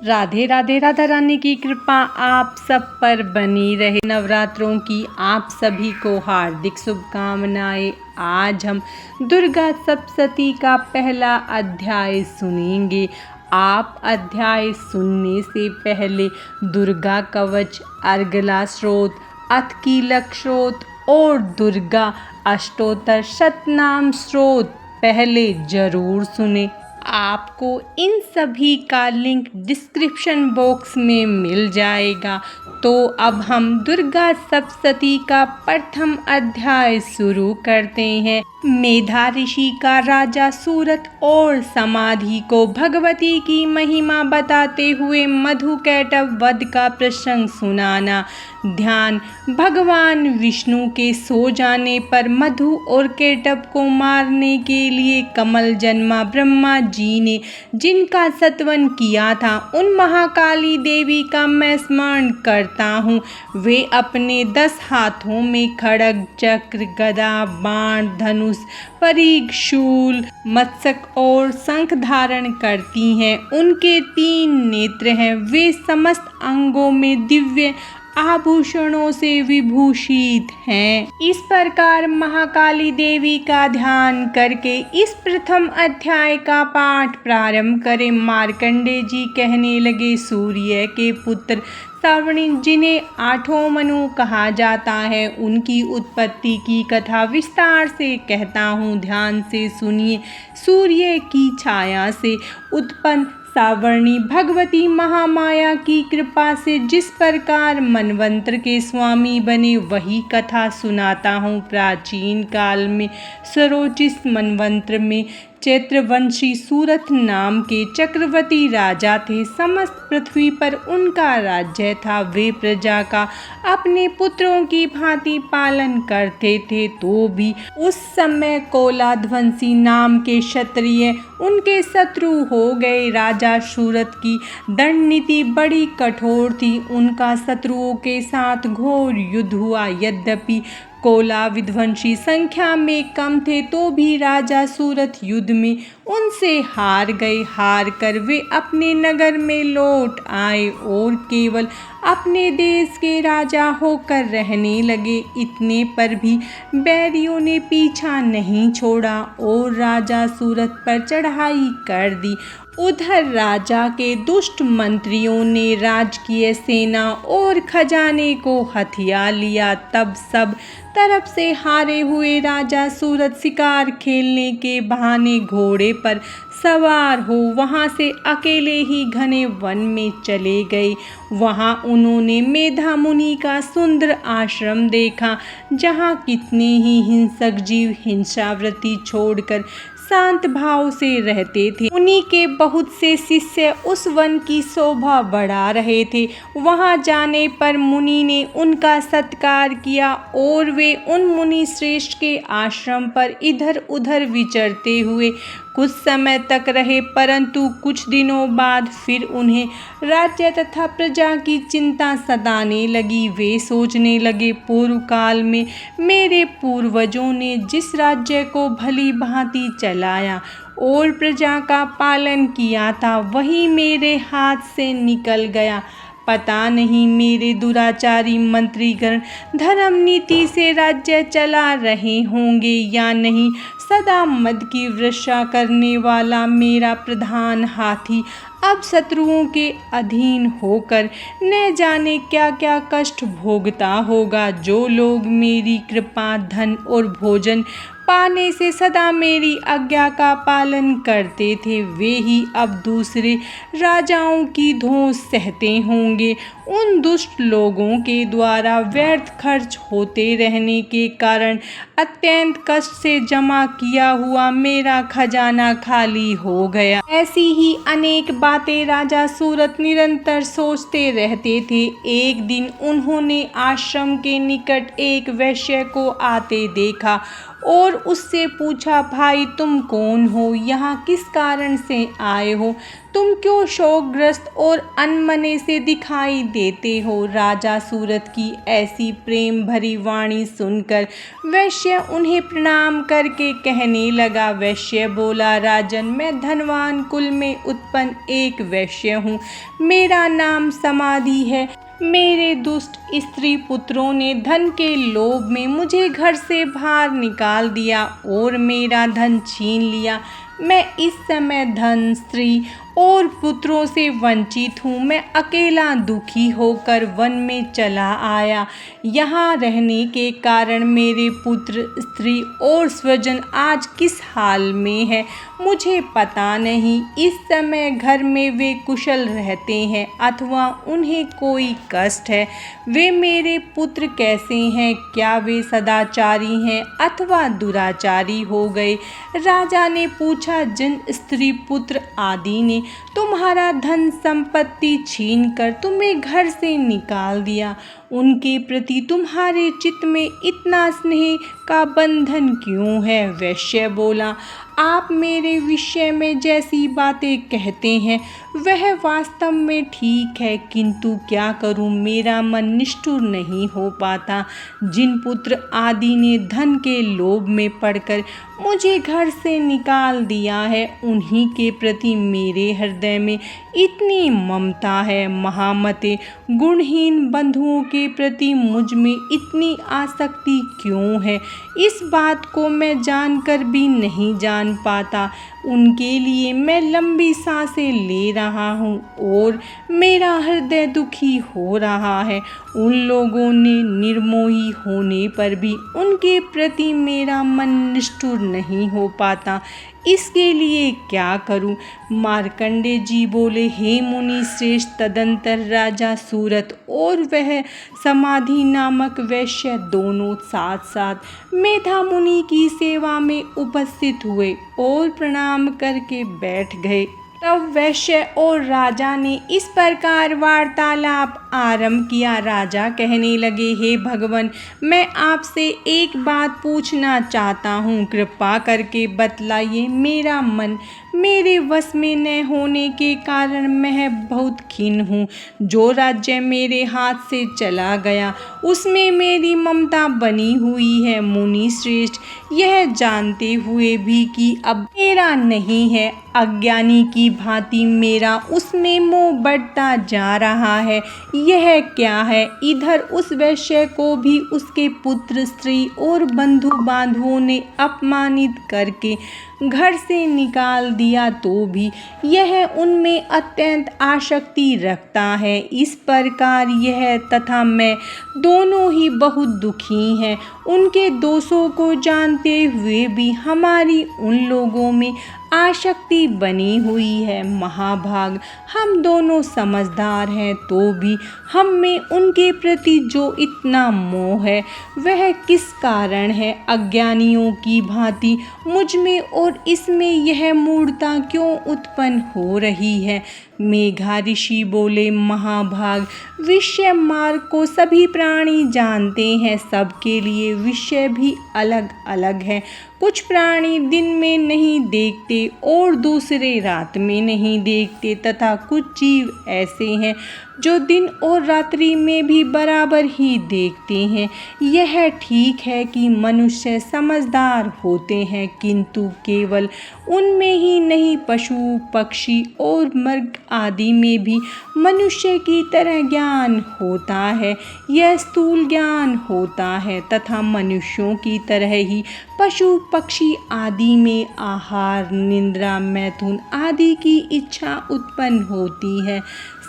राधे राधे। राधा रानी की कृपा आप सब पर बनी रहे। नवरात्रों की आप सभी को हार्दिक शुभकामनाएं। आज हम दुर्गा सप्तशती का पहला अध्याय सुनेंगे। आप अध्याय सुनने से पहले दुर्गा कवच, अर्गला स्रोत, अथकीलक स्रोत और दुर्गा अष्टोत्तर शतनाम स्रोत पहले जरूर सुने। आपको इन सभी का लिंक डिस्क्रिप्शन बॉक्स में मिल जाएगा। तो अब हम दुर्गा सप्तशती का प्रथम अध्याय शुरू करते हैं। मेधा ऋषि का राजा सूरत और समाधि को भगवती की महिमा बताते हुए मधु कैटभ वध का प्रसंग सुनाना। ध्यान। भगवान विष्णु के सो जाने पर मधु और कैटभ को मारने के लिए कमल जन्मा ब्रह्मा जी ने जिनका सत्वन किया था, उन महाकाली देवी का मैं स्मरण करता हूँ। वे अपने 10 हाथों में खड्ग, चक्र, गदा, बाण, धनुष, परीघ, शूल, मस्तक और शंख धारण करती हैं। उनके 3 नेत्र हैं। वे समस्त अंगों में दिव्य आभूषणों से विभूषित हैं। इस प्रकार महाकाली देवी का ध्यान करके इस प्रथम अध्याय का पाठ प्रारंभ करें। मार्कंडेय जी कहने लगे, सूर्य के पुत्र श्रवण, जिन्हें 8 मनु कहा जाता है, उनकी उत्पत्ति की कथा विस्तार से कहता हूँ, ध्यान से सुनिए। सूर्य की छाया से उत्पन्न सावर्णी भगवती महामाया की कृपा से जिस प्रकार मनवंतर के स्वामी बने, वही कथा सुनाता हूँ। प्राचीन काल में स्वरोचिष मनवंतर में चैत्रवंशी सूरत नाम के चक्रवर्ती राजा थे। समस्त पृथ्वी पर उनका राज्य था। वे प्रजा का अपने पुत्रों की भांति पालन करते थे। तो भी उस समय कोलाध्वंसी नाम के क्षत्रिय उनके शत्रु हो गए। राजा सूरत की दंड नीति बड़ी कठोर थी। उनका शत्रुओं के साथ घोर युद्ध हुआ। यद्यपि कोला विध्वंसी संख्या में कम थे, तो भी राजा सूरत युद्ध में उनसे हार गए। हार कर वे अपने नगर में लौट आए और केवल अपने देश के राजा होकर रहने लगे। इतने पर भी बैरियों ने पीछा नहीं छोड़ा और राजा सूरत पर चढ़ाई कर दी। उधर राजा के दुष्ट मंत्रियों ने राजकीय सेना और खजाने को हथिया लिया। तब सब तरफ से हारे हुए राजा सूरत शिकार खेलने के बहाने घोड़े पर सवार हो वहां से अकेले ही घने वन में चले गए। वहां उन्होंने मेधा मुनि का सुंदर आश्रम देखा, जहां कितने ही हिंसक जीव हिंसावृत्ति छोड़कर शांत भाव से रहते थे। उन्हीं के बहुत से शिष्य उस वन की शोभा बढ़ा रहे थे। वहां जाने पर मुनि ने उनका सत्कार किया और वे उन मुनि श्रेष्ठ के आश्रम पर इधर उधर विचरते हुए कुछ समय तक रहे, परंतु कुछ दिनों बाद फिर उन्हें राज्य तथा प्रजा की चिंता सताने लगी। वे सोचने लगे, पूर्व काल में मेरे पूर्वजों ने जिस राज्य को भली भांति चलाया और प्रजा का पालन किया था, वही मेरे हाथ से निकल गया। पता नहीं मेरे दुराचारी मंत्रीगण धर्म नीति से राज्य चला रहे होंगे या नहीं। सदा मद की वर्षा करने वाला मेरा प्रधान हाथी अब शत्रुओं के अधीन होकर न जाने क्या क्या कष्ट भोगता होगा। जो लोग मेरी कृपा, धन और भोजन पाने से सदा मेरी आज्ञा का पालन करते थे, वे ही अब दूसरे राजाओं की धौंस सहते होंगे। उन दुष्ट लोगों के द्वारा व्यर्थ खर्च होते रहने के कारण अत्यंत कष्ट से जमा किया हुआ मेरा खजाना खाली हो गया। ऐसी ही अनेक बातें राजा सूरत निरंतर सोचते रहते थे। एक दिन उन्होंने आश्रम के निकट एक वैश्य को आते देखा और उससे पूछा, भाई तुम कौन हो, यहाँ किस कारण से आए हो, तुम क्यों शोकग्रस्त और अनमने से दिखाई देते हो। राजा सूरत की ऐसी प्रेम भरी वाणी सुनकर वैश्य उन्हें प्रणाम करके कहने लगा। वैश्य बोला, राजन मैं धनवान कुल में उत्पन्न एक वैश्य हूँ, मेरा नाम समाधि है। मेरे दुष्ट स्त्री पुत्रों ने धन के लोभ में मुझे घर से बाहर निकाल दिया और मेरा धन छीन लिया। मैं इस समय धन, स्त्री और पुत्रों से वंचित हूँ। मैं अकेला दुखी होकर वन में चला आया। यहाँ रहने के कारण मेरे पुत्र, स्त्री और स्वजन आज किस हाल में है मुझे पता नहीं। इस समय घर में वे कुशल रहते हैं अथवा उन्हें कोई कष्ट है। वे मेरे पुत्र कैसे हैं, क्या वे सदाचारी हैं अथवा दुराचारी हो गए। राजा ने पूछा, जिन स्त्री पुत्र आदि ने तुम्हारा धन संपत्ति छीन कर तुम्हें घर से निकाल दिया, उनके प्रति तुम्हारे चित्त में इतना स्नेह का बंधन क्यों है। वैश्य बोला, आप मेरे विषय में जैसी बातें कहते हैं वह वास्तव में ठीक है, किंतु क्या करूं, मेरा मन निष्ठुर नहीं हो पाता। जिन पुत्र आदि ने धन के लोभ में पड़कर मुझे घर से निकाल दिया है, उन्हीं के प्रति मेरे हृदय में इतनी ममता है। महामते, गुणहीन बंधुओं के प्रति मुझ में इतनी आसक्ति क्यों है, इस बात को मैं जानकर भी नहीं जान पाता। उनके लिए मैं लंबी सांसें ले रहा हूँ और मेरा हृदय दुखी हो रहा है। उन लोगों ने निर्मोही होने पर भी उनके प्रति मेरा मन निष्ठुर नहीं हो पाता, इसके लिए क्या करूं। मार्कंडे जी बोले, हे मुनि श्रेष्ठ, तदंतर राजा सूरत और वह समाधि नामक वैश्य दोनों साथ साथ मेधा मुनि की सेवा में उपस्थित हुए और प्रणाम करके बैठ गए। तब वैश्य और राजा ने इस प्रकार वार्तालाप आरंभ किया। राजा कहने लगे, हे भगवान, मैं आपसे एक बात पूछना चाहता हूँ, कृपा करके बतलाइए। मेरा मन मेरे वश में न होने के कारण मैं बहुत खिन्न हूँ। जो राज्य मेरे हाथ से चला गया उसमें मेरी ममता बनी हुई है। मुनि श्रेष्ठ, यह जानते हुए भी कि अब मेरा नहीं है, अज्ञानी की भांति मेरा उसमें मोह बढ़ता जा रहा है। यह क्या है। इधर उस वैश्य को भी उसके पुत्र, स्त्री और बंधु बांधवों ने अपमानित करके घर से निकाल दिया, तो भी यह उनमें अत्यंत आसक्ति रखता है। इस प्रकार यह तथा मैं दोनों ही बहुत दुखी हैं। उनके दोषों को जानते हुए भी हमारी उन लोगों में आसक्ति बनी हुई है। महाभाग, हम दोनों समझदार हैं तो भी हम में उनके प्रति जो इतना मोह है वह किस कारण है। अज्ञानियों की भांति मुझ में और इसमें यह मूढ़ता क्यों उत्पन्न हो रही है। मेघा ऋषि बोले, महाभाग, विषय मार्ग को सभी प्राणी जानते हैं, सबके लिए विषय भी अलग अलग है। कुछ प्राणी दिन में नहीं देखते और दूसरे रात में नहीं देखते, तथा कुछ जीव ऐसे हैं जो दिन और रात्रि में भी बराबर ही देखते हैं। यह ठीक है कि मनुष्य समझदार होते हैं, किंतु केवल उनमें ही नहीं, पशु, पक्षी और मृग आदि में भी मनुष्य की तरह ज्ञान होता है। यह स्थूल ज्ञान होता है तथा मनुष्यों की तरह ही पशु पक्षी आदि में आहार, निद्रा, मैथुन आदि की इच्छा उत्पन्न होती है।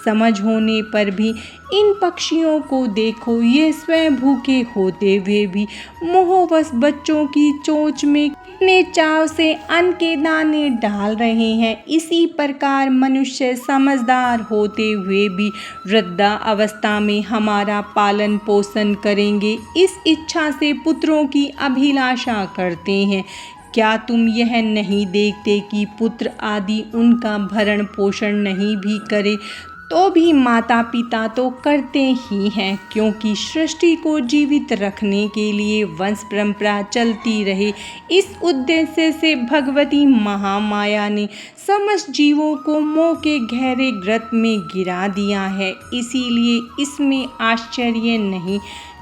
समझ होने पर भी इन पक्षियों को देखो, ये स्वयं भूखे होते हुए भी मोहवश बच्चों की चोंच में कितने चाव से अन्न के दाने डाल रहे हैं। इसी प्रकार मनुष्य समझदार होते हुए भी वृद्धा अवस्था में हमारा पालन पोषण करेंगे, इस इच्छा से पुत्रों की अभिलाषा करते हैं। क्या तुम यह नहीं देखते कि पुत्र आदि उनका भरण पोषण नहीं भी करे तो भी माता पिता तो करते ही हैं, क्योंकि सृष्टि को जीवित रखने के लिए वंश परंपरा चलती रहे। इस उद्देश्य से भगवती महामाया ने समस्त जीवों को मोह के गहरे गर्त में गिरा दिया है। इसीलिए इसमें आश्चर्य नहीं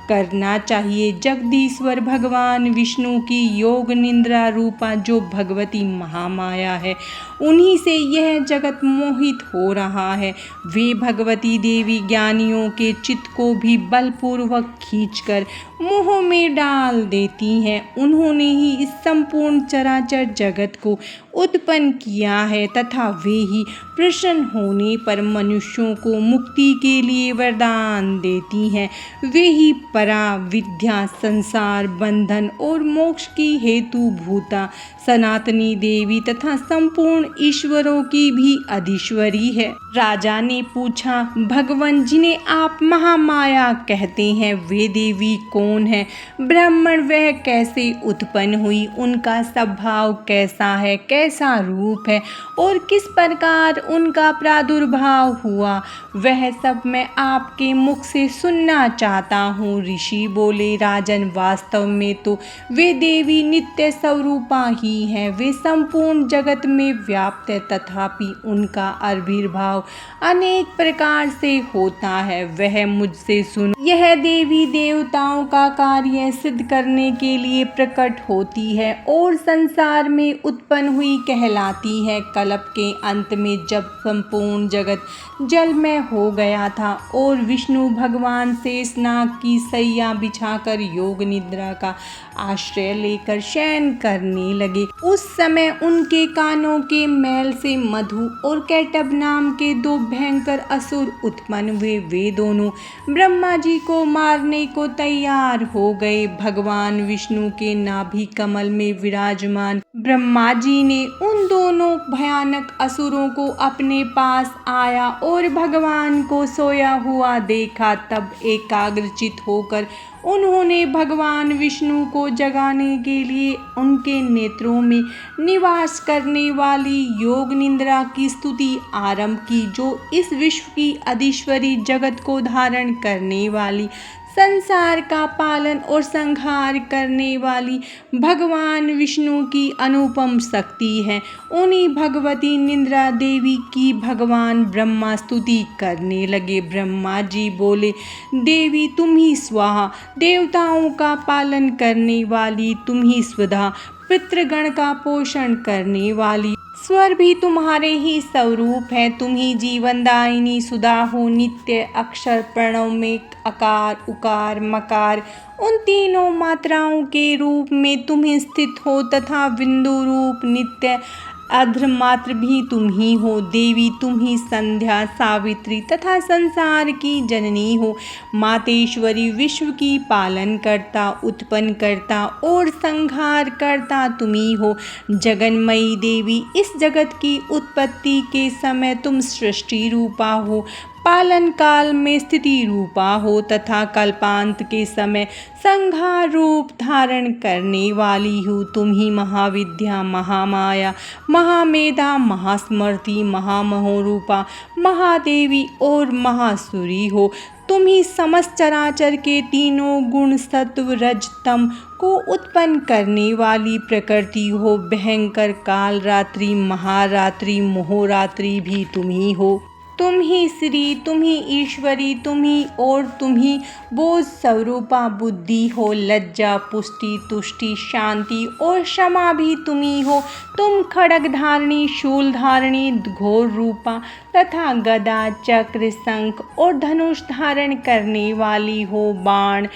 करना चाहिए। जगदीश्वर भगवान विष्णु की योग निद्रा रूपा जो भगवती महामाया है, उन्हीं से यह जगत मोहित हो रहा है। वे भगवती देवी ज्ञानियों के चित्त को भी बलपूर्वक खींचकर मोह में डाल देती हैं। उन्होंने ही इस संपूर्ण चराचर जगत को उत्पन्न किया है तथा वे ही प्रसन्न होने पर मनुष्यों को मुक्ति के लिए वरदान देती हैं। वे ही परा विद्या, संसार बंधन और मोक्ष की हेतु भूता सनातनी देवी तथा संपूर्ण ईश्वरों की भी अधीश्वरी है। राजा ने पूछा, भगवान जिन्हें आप महामाया कहते हैं, वे देवी कौन है? ब्राह्मण वह कैसे उत्पन्न हुई? उनका स्वभाव कैसा है, कैसा रूप है और किस प्रकार उनका प्रादुर्भाव हुआ, वह सब मैं आपके मुख से सुनना चाहता हूँ। ऋषि बोले, राजन वास्तव में तो वे देवी नित्य स्वरूपा ही हैं। वे संपूर्ण जगत में व्याप्त है, तथापि उनका आविर्भाव अनेक प्रकार से होता है। वह मुझसे सुनो। यह देवी देवताओं का कार्य सिद्ध करने के लिए प्रकट होती है और संसार में उत्पन्न हुई कहलाती है। कल्प के अंत में जब संपूर्ण जगत जलमय हो गया था और विष्णु भगवान शेषनाग की सैया बिछाकर योग निद्रा का आश्रय लेकर शयन करने लगे, उस समय उनके कानों के मैल से मधु और कैटभ नाम के दो भयंकर असुर उत्पन्न हुए। वे दोनों ब्रह्मा जी को मारने को तैयार हो गए। भगवान विष्णु के नाभि कमल में विराजमान ब्रह्मा जी ने उन दोनों भयानक असुरों को अपने पास आया और भगवान को सोया हुआ देखा। तब एकाग्रचित होकर उन्होंने भगवान विष्णु को जगाने के लिए उनके नेत्रों में निवास करने वाली योग निद्रा की स्तुति आरंभ की, जो इस विश्व की अधीश्वरी, जगत को धारण करने वाली, संसार का पालन और संहार करने वाली भगवान विष्णु की अनुपम शक्ति है। उन्हीं भगवती निद्रा देवी की भगवान ब्रह्मा स्तुति करने लगे। ब्रह्मा जी बोले, देवी तुम ही स्वाहा, देवताओं का पालन करने वाली तुम ही स्वधा, पितृगण का पोषण करने वाली, स्वर भी तुम्हारे ही स्वरूप है। तुम ही जीवनदायिनी सुधा हो, नित्य अक्षर प्रणव में अकार उकार मकार उन तीनों मात्राओं के रूप में तुम ही स्थित हो तथा बिंदु रूप नित्य अध्र मात्र भी तुम ही हो। देवी तुम ही संध्या, सावित्री तथा संसार की जननी हो। मातेश्वरी, विश्व की पालन करता, उत्पन्न करता और संहार करता तुम ही हो। जगन्मयी देवी, इस जगत की उत्पत्ति के समय तुम सृष्टि रूपा हो, पालन काल में स्थिति रूपा हो तथा कल्पांत के समय संहार रूप धारण करने वाली हो। तुम ही महाविद्या, महामाया, महामेधा, महास्मृति, महामहोरूपा, महादेवी और महासुरी हो। तुम ही समस्त चराचर के तीनों गुण सत्व रज तम को उत्पन्न करने वाली प्रकृति हो। भयंकर काल रात्रि, महारात्रि, मोहरात्रि भी तुम ही हो। तुम ही श्री, तुम ही ईश्वरी, तुम ही और तुम ही बोध स्वरूपा बुद्धि हो। लज्जा, पुष्टि, तुष्टि, शांति और क्षमा भी तुम ही हो। तुम खड्ग धारणी, शूल धारणी, घोर रूपा तथा गदा, चक्र, शंख और धनुष धारण करने वाली हो। बाण,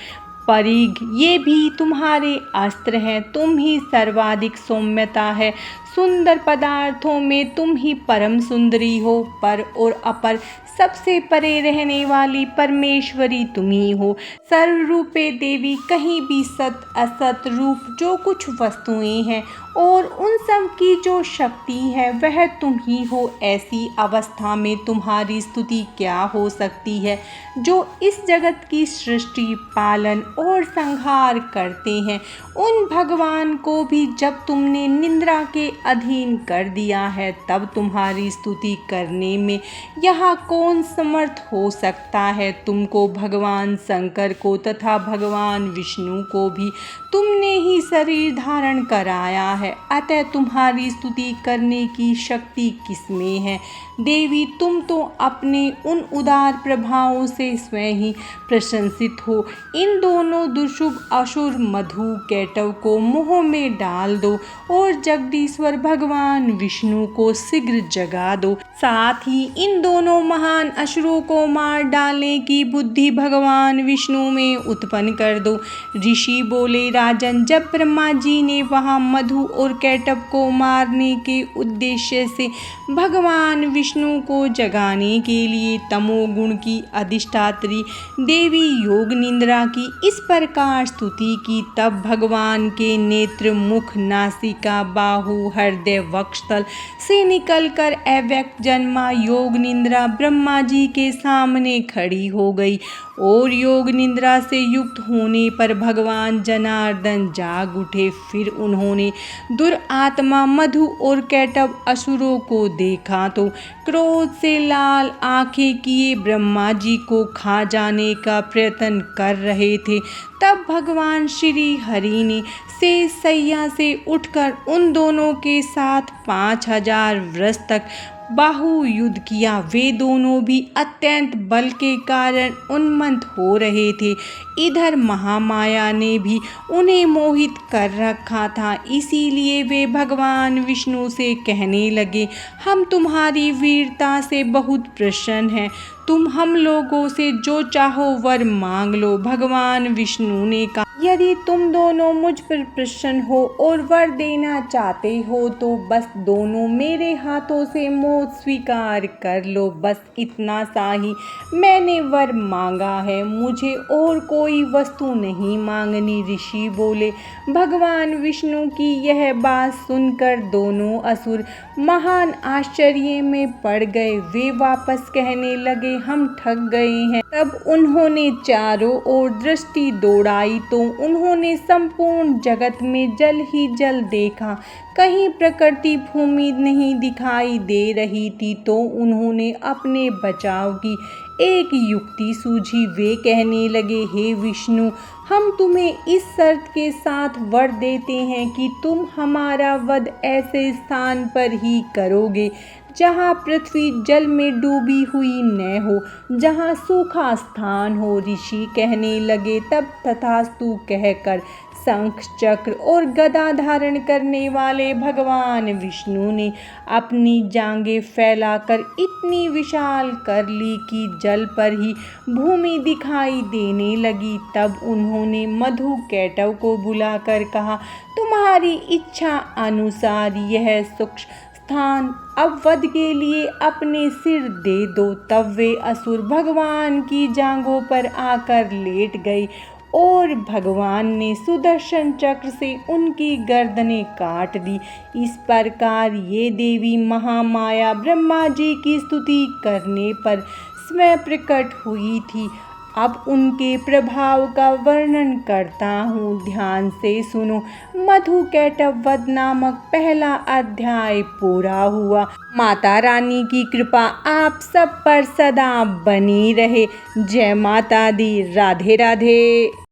परिघ ये भी तुम्हारे अस्त्र हैं। तुम ही सर्वाधिक सौम्यता है। सुंदर पदार्थों में तुम ही परम सुंदरी हो। पर और अपर सबसे परे रहने वाली परमेश्वरी तुम ही हो। सर्वरूपे देवी, कहीं भी सत असत रूप जो कुछ वस्तुएं हैं और उन सब की जो शक्ति है वह तुम ही हो। ऐसी अवस्था में तुम्हारी स्तुति क्या हो सकती है, जो इस जगत की सृष्टि, पालन और संहार करते हैं। उन भगवान को भी जब तुमने निद्रा के अधीन कर दिया है, तब तुम्हारी स्तुति करने में यहाँ कौन समर्थ हो सकता है। तुमको, भगवान शंकर को तथा भगवान विष्णु को भी तुमने ही शरीर धारण कराया है, अतः तुम्हारी स्तुति करने की शक्ति किसमें है। देवी, तुम तो अपने उन उदार प्रभावों से स्वयं ही प्रशंसित हो। इन दोनों दुष्ट असुर मधु कैटव को मोह में डाल दो और जगदीश्वर भगवान विष्णु को शीघ्र जगा दो। साथ ही इन दोनों महान असुरों को मार डालने की बुद्धि भगवान विष्णु में उत्पन्न कर दो। ऋषि बोले, राजन, जब ब्रह्मा जी ने वहाँ मधु और कैटव को मारने के उद्देश्य से भगवान विष्णु को जगाने के लिए तमोगुण की अधिष्ठात्री देवी योग निद्रा की इस प्रकार स्तुति की, तब भगवान के नेत्र, मुख, नासिका, बाहु, हृदय, वक्षस्थल से निकलकर अव्यक्त जन्मा योग निद्रा ब्रह्मा जी के सामने खड़ी हो गई और योग निद्रा से युक्त होने पर भगवान जनार्दन जाग उठे। फिर उन्होंने दुरात्मा मधु और कैटव असुरों को देखा तो क्रोध से लाल आंखें किए ब्रह्मा जी को खा जाने का प्रयत्न कर रहे थे। तब भगवान श्री हरि ने शेष शैया से उठकर उन दोनों के साथ 5000 वर्ष तक बाहु युद्ध किया। वे दोनों भी अत्यंत बल के कारण उन्मत्त हो रहे थे। इधर महामाया ने भी उन्हें मोहित कर रखा था, इसीलिए वे भगवान विष्णु से कहने लगे, हम तुम्हारी वीरता से बहुत प्रसन्न हैं, तुम हम लोगों से जो चाहो वर मांग लो। भगवान विष्णु ने कहा, यदि तुम दोनों मुझ पर प्रसन्न हो और वर देना चाहते हो तो बस दोनों मेरे हाथों से मौत स्वीकार कर लो। बस इतना सा ही मैंने वर मांगा है, मुझे और कोई वस्तु नहीं मांगनी। ऋषि बोले, भगवान विष्णु की यह बात सुनकर दोनों असुर महान आश्चर्य में पड़ गए। वे वापस कहने लगे, हम ठग गए हैं। तब उन्होंने चारों ओर दृष्टि दौड़ाई तो उन्होंने संपूर्ण जगत में जल ही जल देखा, कहीं प्रकृति भूमि नहीं दिखाई दे रही थी। तो उन्होंने अपने बचाव की एक युक्ति सूझी। वे कहने लगे, हे विष्णु, हम तुम्हें इस शर्त के साथ वर देते हैं कि तुम हमारा वध ऐसे स्थान पर ही करोगे जहाँ पृथ्वी जल में डूबी हुई न हो, जहाँ सूखा स्थान हो। ऋषि कहने लगे, तब तथास्तु कहकर शंख, चक्र और गदा धारण करने वाले भगवान विष्णु ने अपनी जांघें फैलाकर इतनी विशाल कर ली कि जल पर ही भूमि दिखाई देने लगी। तब उन्होंने मधु कैटव को बुलाकर कहा, तुम्हारी इच्छा अनुसार यह सूक्ष्म स्थान अब वध के लिए अपने सिर दे दो। तब वे असुर भगवान की जांघों पर आकर लेट गए और भगवान ने सुदर्शन चक्र से उनकी गर्दनें काट दी। इस प्रकार ये देवी महामाया ब्रह्मा जी की स्तुति करने पर स्वयं प्रकट हुई थी। अब उनके प्रभाव का वर्णन करता हूँ, ध्यान से सुनो। मधु कैटव वध नामक पहला अध्याय पूरा हुआ। माता रानी की कृपा आप सब पर सदा बनी रहे। जय माता दी। राधे राधे।